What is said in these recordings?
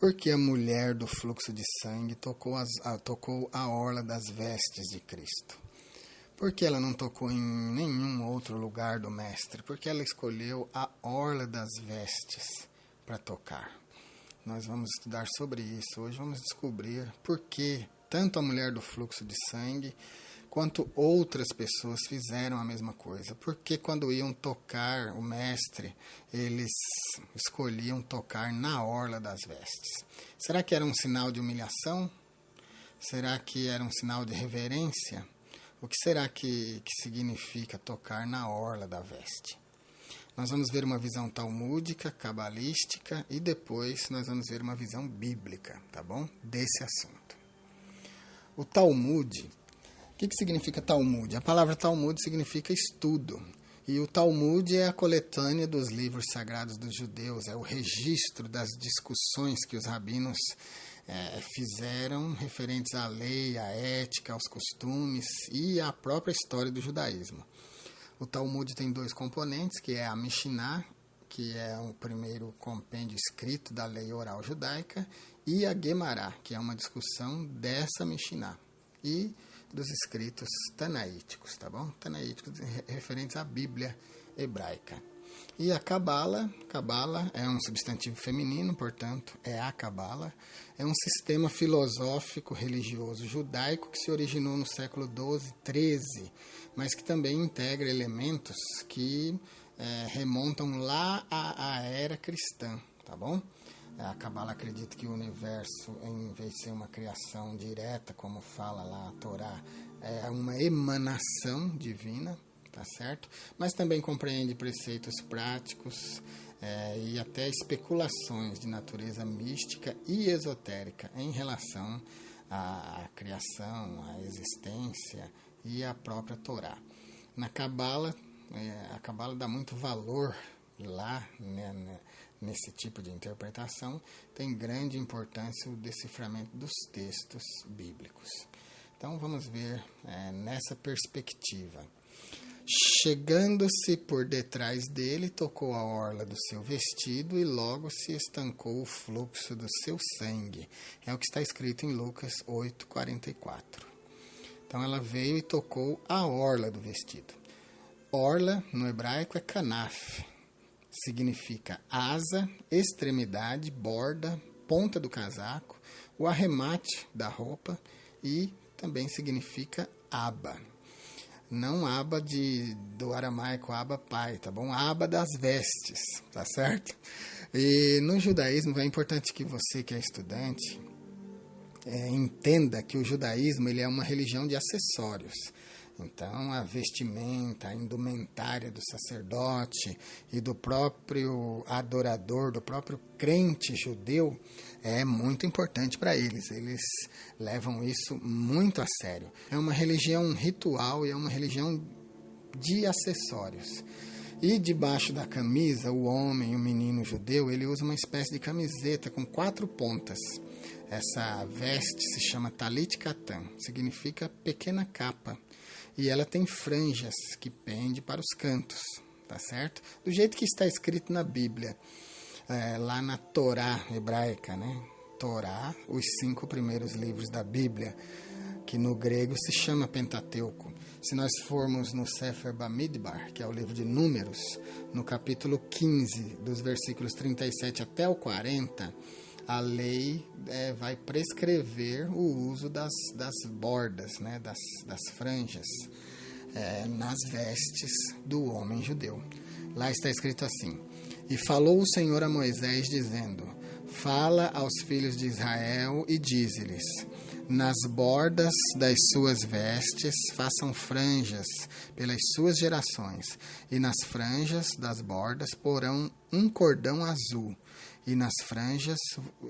Porque a mulher do fluxo de sangue tocou a orla das vestes de Cristo? Porque ela não tocou em nenhum outro lugar do Mestre? Porque ela escolheu a orla das vestes para tocar. Nós vamos estudar sobre isso. Hoje vamos descobrir por que tanto a mulher do fluxo de sangue quanto outras pessoas fizeram a mesma coisa. Porque quando iam tocar o Mestre, eles escolhiam tocar na orla das vestes. Será que era um sinal de humilhação? Será que era um sinal de reverência? O que será que significa tocar na orla da veste? Nós vamos ver uma visão talmúdica, cabalística e depois nós vamos ver uma visão bíblica, tá bom? Desse assunto. O Talmud, o que significa Talmud? A palavra Talmud significa estudo. E o Talmud é a coletânea dos livros sagrados dos judeus, é o registro das discussões que os rabinos fizeram referentes à lei, à ética, aos costumes e à própria história do judaísmo. O Talmud tem dois componentes, que é a Mishnah, que é o primeiro compêndio escrito da lei oral judaica, e a Gemara, que é uma discussão dessa Mishnah, e dos escritos tanaíticos, tá bom? Tanaíticos referentes à Bíblia hebraica. E a Cabala é um substantivo feminino, portanto, é a Cabala, é um sistema filosófico religioso judaico que se originou no século XII, XIII, mas que também integra elementos que remontam lá à era cristã, tá bom? A Cabala acredita que o universo, em vez de ser uma criação direta, como fala lá a Torá, é uma emanação divina, tá certo? Mas também compreende preceitos práticos e até especulações de natureza mística e esotérica em relação à criação, à existência e à própria Torá. Na Cabala, a Cabala dá muito valor lá, né, nesse tipo de interpretação, tem grande importância o deciframento dos textos bíblicos. Então vamos ver nessa perspectiva. Chegando-se por detrás dele, tocou a orla do seu vestido e logo se estancou o fluxo do seu sangue. É o que está escrito em Lucas 8:44. Então ela veio e tocou a orla do vestido. Orla, no hebraico, é kanaf. Significa asa, extremidade, borda, ponta do casaco, o arremate da roupa e também significa aba. Não aba do aramaico, aba pai, tá bom? Aba das vestes, tá certo? E no judaísmo é importante que você que é estudante entenda que o judaísmo ele é uma religião de acessórios. Então, a vestimenta, a indumentária do sacerdote e do próprio adorador, do próprio crente judeu, é muito importante para eles. Eles levam isso muito a sério. É uma religião ritual e é uma religião de acessórios. E debaixo da camisa, o homem, o menino judeu, ele usa uma espécie de camiseta com 4 pontas. Essa veste se chama talit katan, significa pequena capa. E ela tem franjas que pendem para os cantos, tá certo? Do jeito que está escrito na Bíblia, lá na Torá hebraica, né? Torá, os 5 primeiros livros da Bíblia, que no grego se chama Pentateuco. Se nós formos no Sefer Bamidbar, que é o livro de Números, no capítulo 15, dos versículos 37 até o 40, a lei vai prescrever o uso das bordas, né, das franjas, nas vestes do homem judeu. Lá está escrito assim: E falou o Senhor a Moisés, dizendo: Fala aos filhos de Israel e dize-lhes: Nas bordas das suas vestes façam franjas pelas suas gerações, e nas franjas das bordas porão um cordão azul. E nas franjas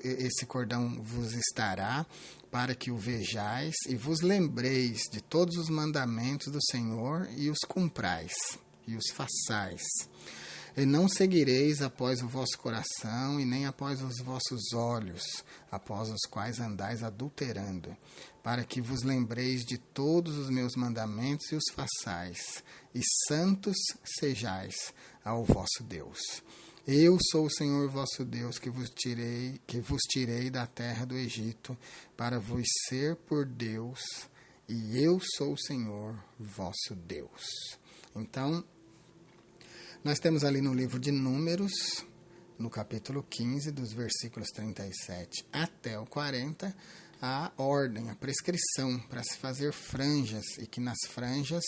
esse cordão vos estará, para que o vejais e vos lembreis de todos os mandamentos do Senhor e os cumprais, e os façais. E não seguireis após o vosso coração e nem após os vossos olhos, após os quais andais adulterando, para que vos lembreis de todos os meus mandamentos e os façais, e santos sejais ao vosso Deus. Eu sou o Senhor vosso Deus, que vos tirei da terra do Egito, para vos ser por Deus, e eu sou o Senhor vosso Deus. Então, nós temos ali no livro de Números, no capítulo 15, dos versículos 37 até o 40, a ordem, a prescrição para se fazer franjas, e que nas franjas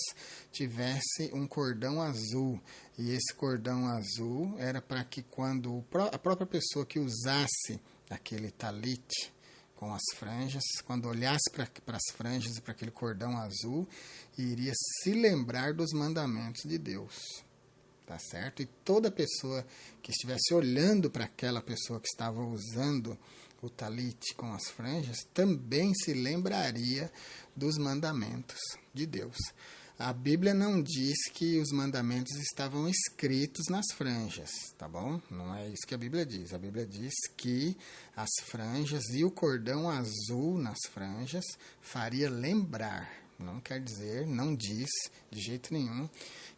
tivesse um cordão azul. E esse cordão azul era para que quando a própria pessoa que usasse aquele talite com as franjas, quando olhasse para as franjas e para aquele cordão azul, iria se lembrar dos mandamentos de Deus. Tá certo? E toda pessoa que estivesse olhando para aquela pessoa que estava usando o talite com as franjas, também se lembraria dos mandamentos de Deus. A Bíblia não diz que os mandamentos estavam escritos nas franjas, tá bom? Não é isso que a Bíblia diz. A Bíblia diz que as franjas e o cordão azul nas franjas faria lembrar. Não quer dizer, não diz de jeito nenhum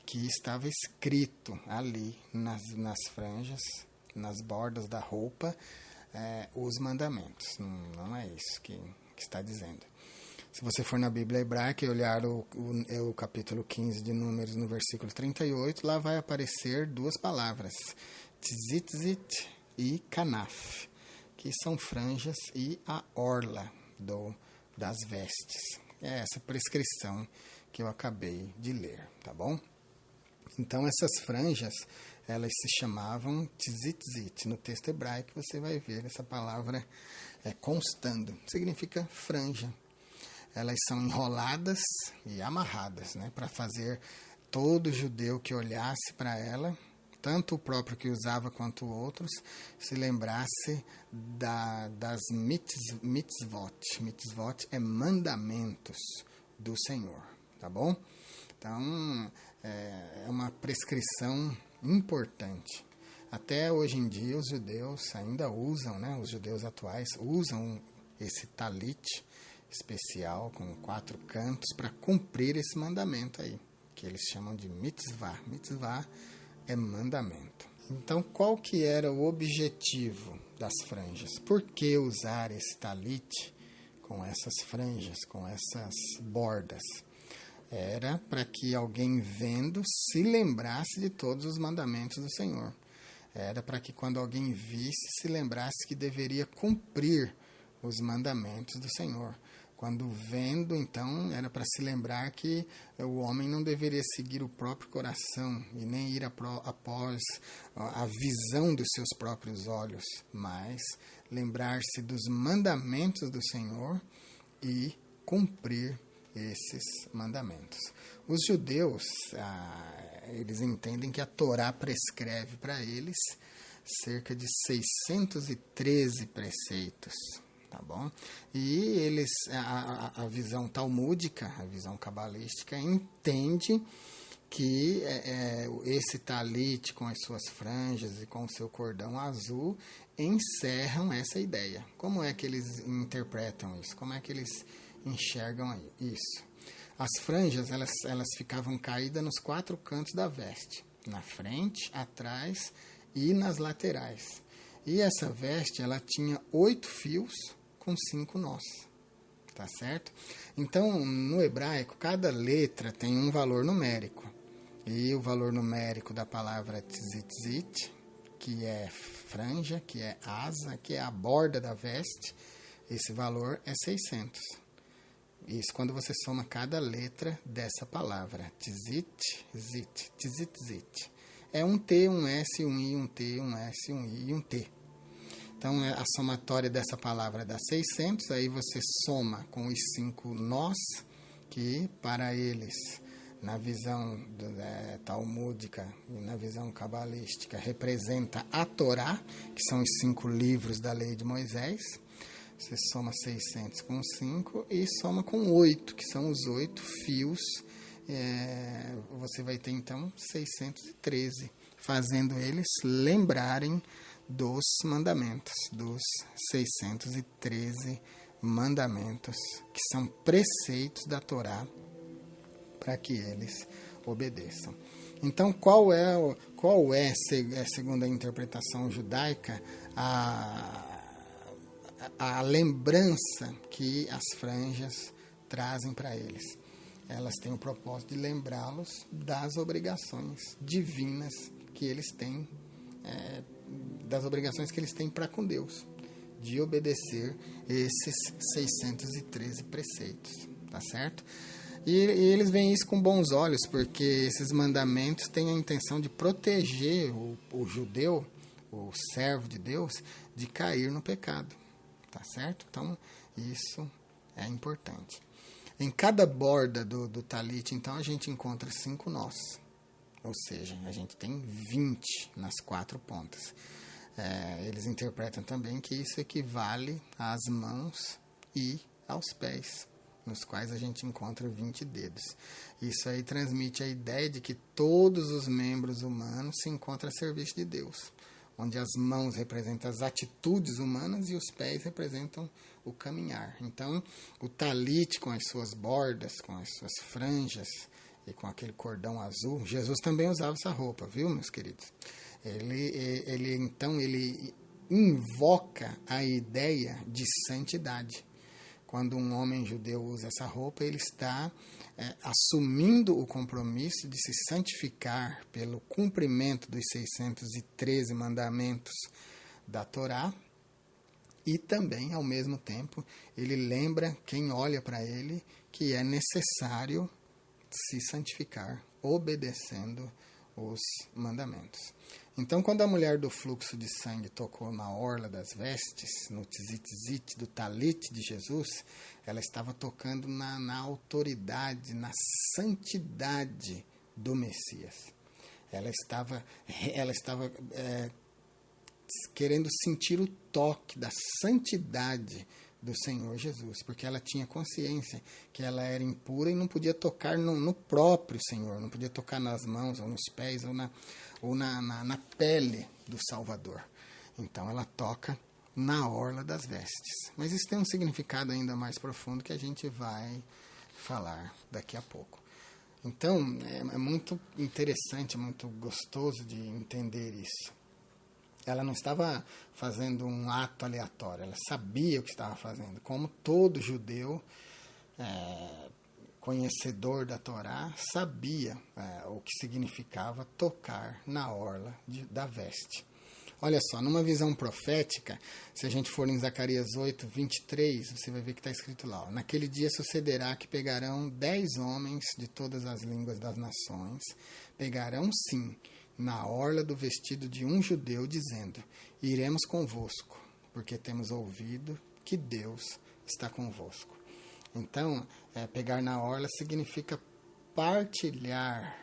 que estava escrito ali nas franjas, nas bordas da roupa, os mandamentos. Não é isso que está dizendo. Se você for na Bíblia hebraica e olhar o capítulo 15 de Números, no versículo 38, lá vai aparecer duas palavras, tzitzit e kanaf, que são franjas e a orla das vestes. É essa prescrição que eu acabei de ler, tá bom? Então, essas franjas, elas se chamavam tzitzit. No texto hebraico, você vai ver essa palavra constando. Significa franja. Elas são enroladas e amarradas, né, para fazer todo judeu que olhasse para ela, tanto o próprio que usava quanto outros, se lembrasse das mitzvot. Mitzvot é mandamentos do Senhor, tá bom? Então, é uma prescrição importante. Até hoje em dia, os judeus ainda usam, né, os judeus atuais usam esse talite especial com 4 cantos para cumprir esse mandamento aí, que eles chamam de mitzvah. Mitzvah é mandamento. Então, qual que era o objetivo das franjas? Por que usar esse talite com essas franjas, com essas bordas? Era para que alguém vendo se lembrasse de todos os mandamentos do Senhor. Era para que quando alguém visse, se lembrasse que deveria cumprir os mandamentos do Senhor. Quando vendo, então, era para se lembrar que o homem não deveria seguir o próprio coração e nem ir após a visão dos seus próprios olhos, mas lembrar-se dos mandamentos do Senhor e cumprir esses mandamentos. Os judeus, eles entendem que a Torá prescreve para eles cerca de 613 preceitos. Tá bom? E eles, a visão talmúdica, a visão cabalística, entende que esse talite com as suas franjas e com o seu cordão azul encerram essa ideia. Como é que eles interpretam isso? Como é que eles enxergam isso? As franjas, elas ficavam caídas nos 4 cantos da veste, na frente, atrás e nas laterais. E essa veste, ela tinha 8 fios com 5 nós, tá certo? Então, no hebraico, cada letra tem um valor numérico. E o valor numérico da palavra tzitzit, que é franja, que é asa, que é a borda da veste, esse valor é 600. Isso quando você soma cada letra dessa palavra, tzitzit, tzitzit. É um T, um S, um I, um T, um S, um I e um T. Então, a somatória dessa palavra dá 600, aí você soma com os 5 nós, que para eles, na visão talmúdica e na visão cabalística, representa a Torá, que são os 5 livros da lei de Moisés. Você soma 600 com 5 e soma com 8, que são os 8 fios. Você vai ter, então, 613, fazendo eles lembrarem dos mandamentos, dos 613 mandamentos, que são preceitos da Torá, para que eles obedeçam. Então, segundo a interpretação judaica, a lembrança que as franjas trazem para eles? Elas têm o propósito de lembrá-los das obrigações divinas que eles têm, das obrigações que eles têm para com Deus, de obedecer esses 613 preceitos, tá certo? E eles veem isso com bons olhos, porque esses mandamentos têm a intenção de proteger o judeu, o servo de Deus, de cair no pecado, tá certo? Então, isso é importante. Em cada borda do talit, então, a gente encontra 5 nós. Ou seja, a gente tem 20 nas 4 pontas. Eles interpretam também que isso equivale às mãos e aos pés, nos quais a gente encontra 20 dedos. Isso aí transmite a ideia de que todos os membros humanos se encontram a serviço de Deus, onde as mãos representam as atitudes humanas e os pés representam o caminhar. Então, o talit com as suas bordas, com as suas franjas e com aquele cordão azul, Jesus também usava essa roupa, viu, meus queridos? Ele invoca a ideia de santidade. Quando um homem judeu usa essa roupa, ele está assumindo o compromisso de se santificar pelo cumprimento dos 613 mandamentos da Torá, e também, ao mesmo tempo, ele lembra quem olha para ele que é necessário se santificar, obedecendo os mandamentos. Então, quando a mulher do fluxo de sangue tocou na orla das vestes, no tzitzit do talit de Jesus, ela estava tocando na autoridade, na santidade do Messias. Ela estava querendo sentir o toque da santidade do Senhor Jesus, porque ela tinha consciência que ela era impura e não podia tocar no próprio Senhor, não podia tocar nas mãos ou nos pés ou na pele do Salvador. Então ela toca na orla das vestes. Mas isso tem um significado ainda mais profundo que a gente vai falar daqui a pouco. Então é muito interessante, muito gostoso de entender isso. Ela não estava fazendo um ato aleatório, ela sabia o que estava fazendo. Como todo judeu conhecedor da Torá sabia o que significava tocar na orla da veste. Olha só, numa visão profética, se a gente for em Zacarias 8, 23, você vai ver que está escrito lá: naquele dia sucederá que pegarão 10 homens de todas as línguas das nações, pegarão sim na orla do vestido de um judeu, dizendo: iremos convosco, porque temos ouvido que Deus está convosco. Então, pegar na orla significa partilhar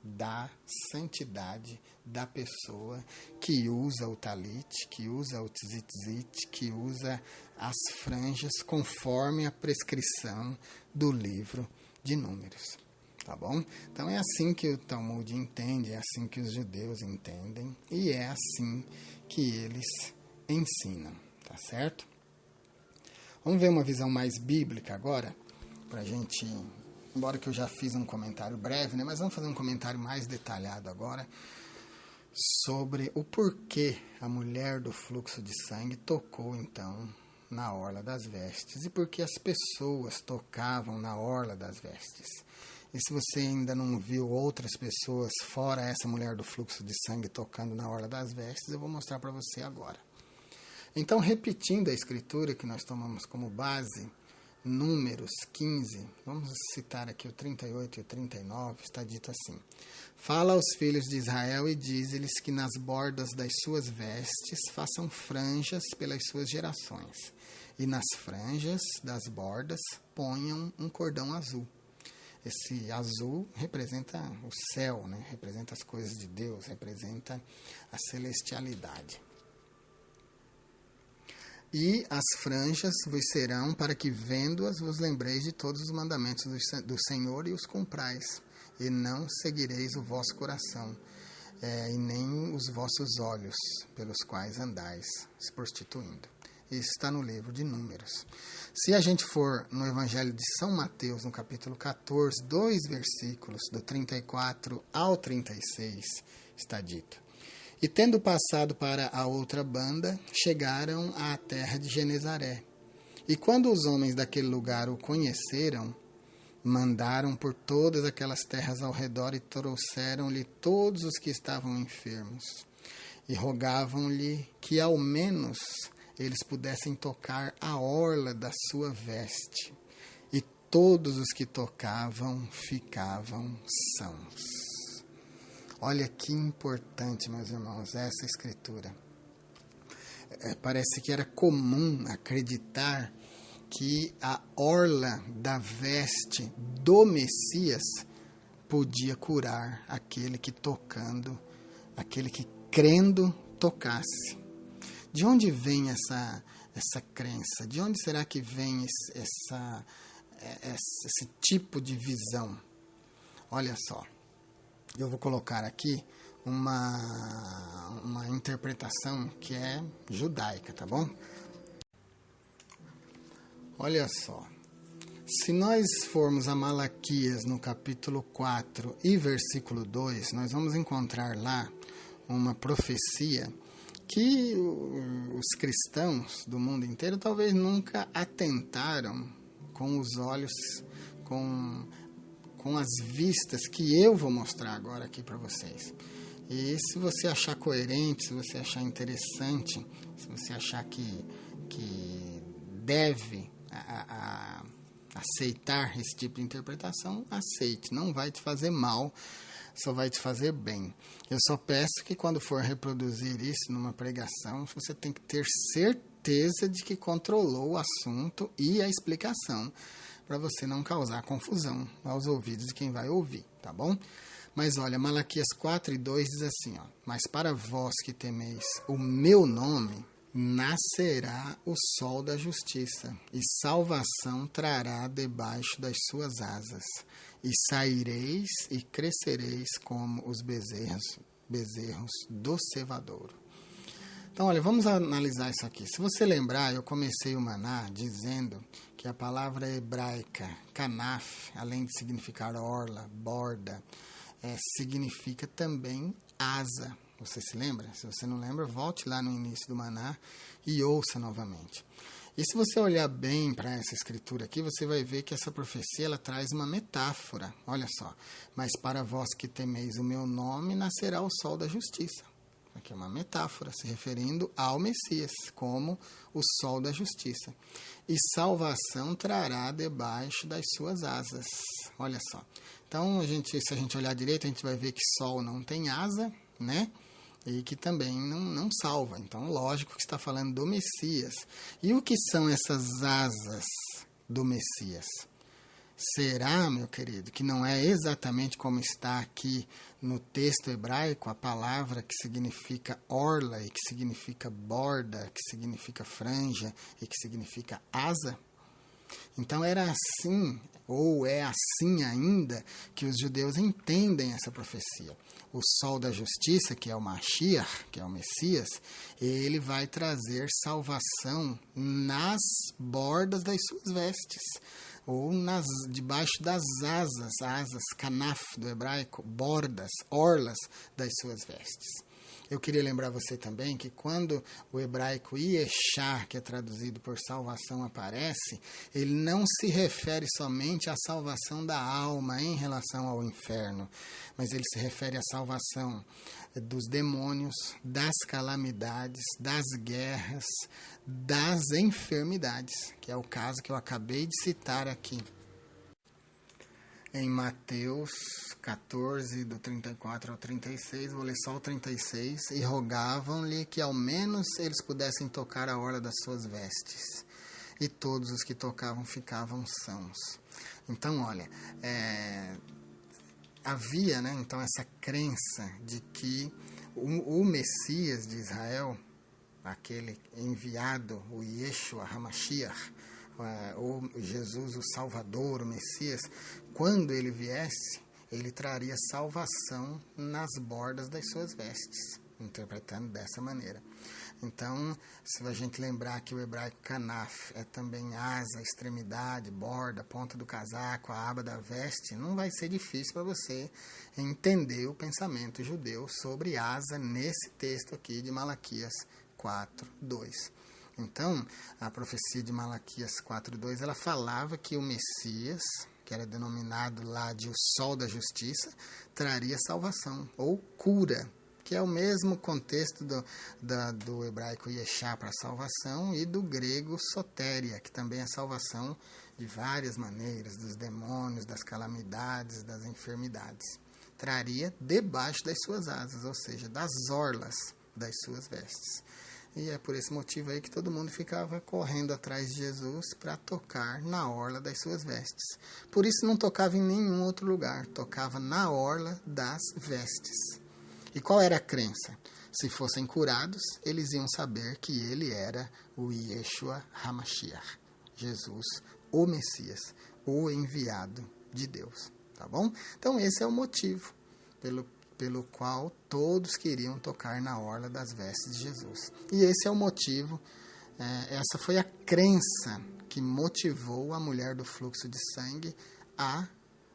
da santidade da pessoa que usa o talit, que usa o tzitzit, que usa as franjas conforme a prescrição do livro de Números. Tá bom? Então é assim que o Talmud entende, é assim que os judeus entendem e é assim que eles ensinam, tá certo? Vamos ver uma visão mais bíblica agora, pra gente, embora que eu já fiz um comentário breve, né, mas vamos fazer um comentário mais detalhado agora sobre o porquê a mulher do fluxo de sangue tocou então na orla das vestes e por que as pessoas tocavam na orla das vestes. E se você ainda não viu outras pessoas, fora essa mulher do fluxo de sangue tocando na orla das vestes, eu vou mostrar para você agora. Então, repetindo a escritura que nós tomamos como base, Números 15, vamos citar aqui o 38 e o 39, está dito assim: fala aos filhos de Israel e diz-lhes que nas bordas das suas vestes façam franjas pelas suas gerações, e nas franjas das bordas ponham um cordão azul. Esse azul representa o céu, né? Representa as coisas de Deus, representa a celestialidade. E as franjas vos serão para que, vendo-as, vos lembreis de todos os mandamentos do Senhor e os cumprais, e não seguireis o vosso coração, e nem os vossos olhos, pelos quais andais se prostituindo. Isso está no livro de Números. Se a gente for no Evangelho de São Mateus, no capítulo 14, 2 versículos, do 34 ao 36, está dito: E tendo passado para a outra banda, chegaram à terra de Genezaré. E quando os homens daquele lugar o conheceram, mandaram por todas aquelas terras ao redor e trouxeram-lhe todos os que estavam enfermos. E rogavam-lhe que ao menos eles pudessem tocar a orla da sua veste. E todos os que tocavam ficavam sãos. Olha que importante, meus irmãos, essa escritura. Parece que era comum acreditar que a orla da veste do Messias podia curar aquele que tocando, aquele que crendo tocasse. De onde vem essa crença? De onde será que vem esse tipo de visão? Olha só, eu vou colocar aqui uma interpretação que é judaica, tá bom? Olha só, se nós formos a Malaquias no capítulo 4 e versículo 2, nós vamos encontrar lá uma profecia que os cristãos do mundo inteiro talvez nunca atentaram com os olhos, com as vistas que eu vou mostrar agora aqui para vocês. E se você achar coerente, se você achar interessante, se você achar que deve aceitar esse tipo de interpretação, aceite. Não vai te fazer mal, só vai te fazer bem. Eu só peço que quando for reproduzir isso numa pregação, você tem que ter certeza de que controlou o assunto e a explicação, para você não causar confusão aos ouvidos de quem vai ouvir, tá bom? Mas olha, Malaquias 4 e 2 diz assim, ó: Mas para vós que temeis o meu nome, nascerá o sol da justiça, e salvação trará debaixo das suas asas, e saireis e crescereis como os bezerros do cevadouro. Então, olha, vamos analisar isso aqui. Se você lembrar, eu comecei o maná dizendo que a palavra hebraica, kanaf, além de significar orla, borda, significa também asa. Você se lembra? Se você não lembra, volte lá no início do maná e ouça novamente. E se você olhar bem para essa escritura aqui, você vai ver que essa profecia ela traz uma metáfora. Olha só. Mas para vós que temeis o meu nome, nascerá o sol da justiça. Aqui é uma metáfora, se referindo ao Messias, como o sol da justiça. E salvação trará debaixo das suas asas. Olha só. Então, se a gente olhar direito, a gente vai ver que sol não tem asa, né? E que também não salva. Então, lógico que está falando do Messias. E o que são essas asas do Messias? Será, meu querido, que não é exatamente como está aqui no texto hebraico, a palavra que significa orla, e que significa borda, que significa franja, e que significa asa? Então era assim, ou é assim ainda, que os judeus entendem essa profecia. O sol da justiça, que é o Mashiach, que é o Messias, ele vai trazer salvação nas bordas das suas vestes, ou debaixo das asas, kanaf do hebraico, bordas, orlas das suas vestes. Eu queria lembrar você também que quando o hebraico Yeshá, que é traduzido por salvação, aparece, ele não se refere somente à salvação da alma em relação ao inferno, mas ele se refere à salvação dos demônios, das calamidades, das guerras, das enfermidades, que é o caso que eu acabei de citar aqui. Em Mateus 14, do 34 ao 36, vou ler só o 36, e rogavam-lhe que ao menos eles pudessem tocar a orla das suas vestes, e todos os que tocavam ficavam sãos. Então, olha, havia, né, então, essa crença de que o Messias de Israel, aquele enviado, o Yeshua HaMashiach, ou Jesus, o Salvador, o Messias, quando ele viesse, ele traria salvação nas bordas das suas vestes, interpretando dessa maneira. Então, se a gente lembrar que o hebraico kanaf é também asa, extremidade, borda, ponta do casaco, a aba da veste, não vai ser difícil para você entender o pensamento judeu sobre asa nesse texto aqui de Malaquias 4:2. Então, a profecia de Malaquias 4:2, ela falava que o Messias, que era denominado lá de o Sol da Justiça, traria salvação ou cura, que é o mesmo contexto do hebraico Yeshá para salvação e do grego sotéria, que também é salvação de várias maneiras, dos demônios, das calamidades, das enfermidades. Traria debaixo das suas asas, ou seja, das orlas das suas vestes. E é por esse motivo aí que todo mundo ficava correndo atrás de Jesus para tocar na orla das suas vestes. Por isso não tocava em nenhum outro lugar, tocava na orla das vestes. E qual era a crença? Se fossem curados, eles iam saber que ele era o Yeshua HaMashiach, Jesus, o Messias, o enviado de Deus. Tá bom? Então esse é o motivo pelo qual todos queriam tocar na orla das vestes de Jesus. E esse é o motivo, essa foi a crença que motivou a mulher do fluxo de sangue a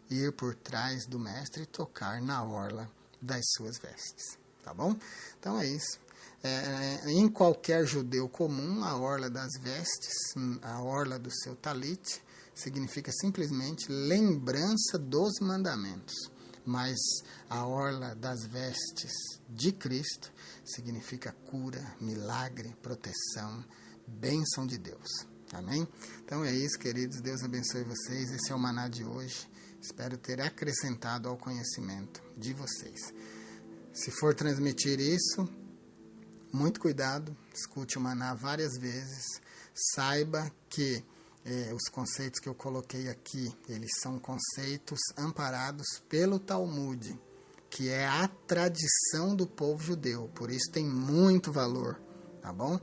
ir por trás do mestre e tocar na orla das suas vestes, tá bom? Então é isso. Em qualquer judeu comum, a orla das vestes, a orla do seu talit, significa simplesmente lembrança dos mandamentos. Mas a orla das vestes de Cristo significa cura, milagre, proteção, bênção de Deus. Amém? Então é isso, queridos. Deus abençoe vocês. Esse é o Maná de hoje. Espero ter acrescentado ao conhecimento de vocês. Se for transmitir isso, muito cuidado, escute o Maná várias vezes, saiba que os conceitos que eu coloquei aqui, eles são conceitos amparados pelo Talmud, que é a tradição do povo judeu, por isso tem muito valor, tá bom?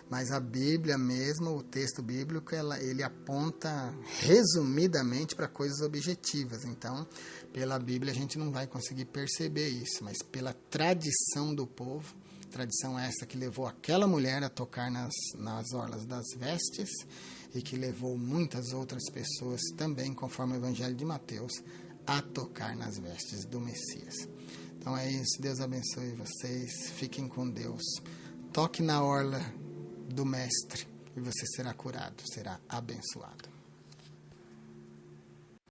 Mas a Bíblia mesmo, o texto bíblico, ele aponta resumidamente para coisas objetivas. Então, pela Bíblia a gente não vai conseguir perceber isso, mas pela tradição do povo, tradição essa que levou aquela mulher a tocar nas orlas das vestes e que levou muitas outras pessoas também, conforme o Evangelho de Mateus, a tocar nas vestes do Messias. Então é isso, Deus abençoe vocês, fiquem com Deus, toque na orla do mestre e você será curado, será abençoado.